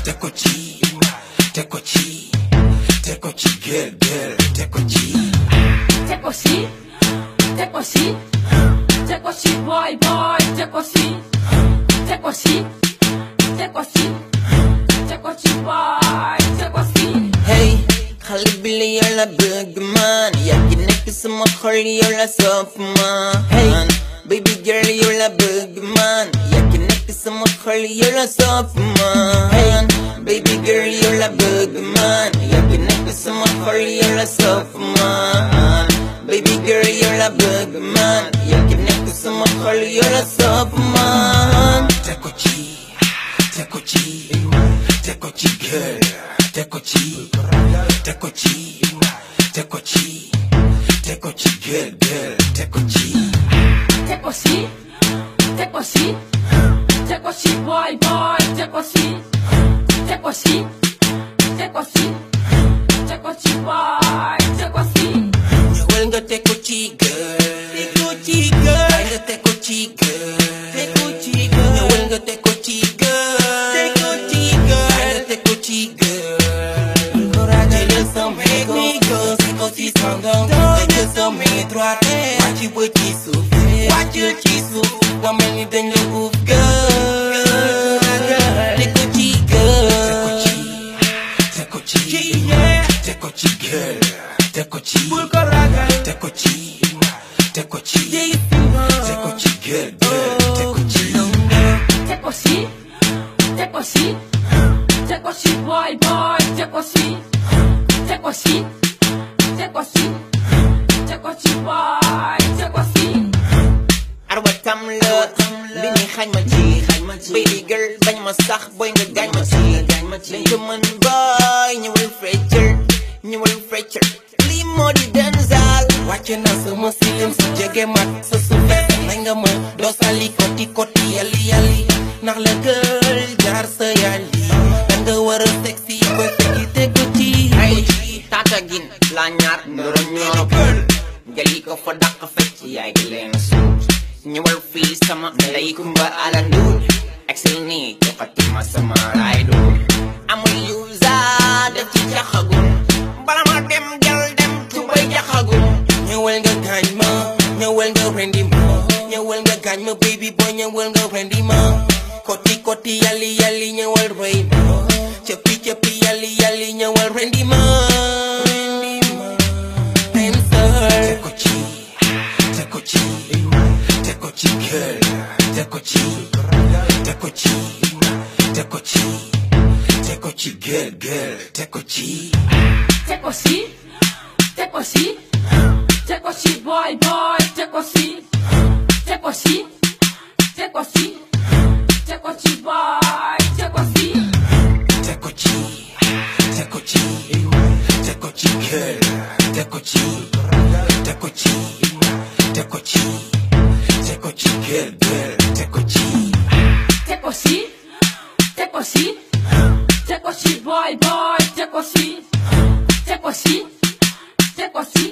Tekochi, Tekochi, Tekochi, girl, Tekochi. Tekochi, Tekochi, Tekochi, boy, Tekochi, Tekochi, Tekochi, Tekochi, boy, Tekochi. Hey, xale bi la yow la bëgg man, yaa ngi nekk sama xol yow la soof man. Hey, baby girl yow la bëgg man, yaa ngi nekk sama xol yow la soof man. Hey, baby girl yow la bëgg man, yaa ngi nekk sama xol yow la soof man. Baby girl yow la bëgg man, yaa ngi nekk sama xol yow la soof man. Tekochi, Tekochi, Tekochi, girl, Tekochi, Tekochi, Tekochi, Tekochi, girl, Tekochi. Tekochi, Tekochi, Tekochi, boy, Tekochi, Tekochi, Tekochi, Tekochi, boy, Tekochi. Ñëwal nga Tekochi girl, Tekochi girl, ay nga Tekochi girl, Tekochi girl, ñëwal nga Tekochi girl, Tekochi girl, ay nga Tekochi girl. Jëlal sa mégo, Tekochi sangam, jëlal sa métroite, wàcc ba ci suuf, wàccal ci suuf, nga mel ni dañ la uuf girl, Tekochi girl, Tekochi, Tekochi, girl, Tekochi, Tekochi, Tekochi, Tekochi, girl, Tekochi. Tekochi, Tekochi, Tekochi, boy, Tekochi, Tekochi, Tekochi, Tekochi, boy, Tekochi. Arwa tam la, li ni xañ ma ci, baby girl bañ ma sax boy nga gaañ ma ci, dañ ko mën boy ñëwal feccer, lii moo di Denzel. Wàcce na sama silim si jege mat sa suufee nañ nga ma doo sali koti yali ndax la girl jaar sa yali da nga war a sexy ba fekki Tekochi. Ay tata gin la ñaar ndoro ñoro gali ko fa dàq fecc yaay gi leen suut ñëwal fii sama ndey kumba ala nduut excel nii joxati ma sama raydu amul yuza def ci jaxagum bala ma dem jël dem tubay jaxagum. Ñëwal nga gaañ ma, ñëwal nga rendi ma, ñëwal nga gaañ ma baby boy, ñëwal nga rendi ma. Koti yali ñëwal rey ma, cëppi yali ñëwal rendi ma. Tekochi, Tekochi, Tekochi, girl, Tekochi, Tekochi, Tekochi, Tekochi, girl, Tekochi. Tekochi, Tekochi, Tekochi, boy, Tekochi, Tekochi, Tekochi, Tekochi, boy, Tekochi. Tekochi, Tekochi, Tekochi, girl, Tekochi, Tekochi, Tekochi, Tekochi, girl, Tekochi. Tekochi, Tekochi, Tekochi, boy, Tekochi, Tekochi, Tekochi.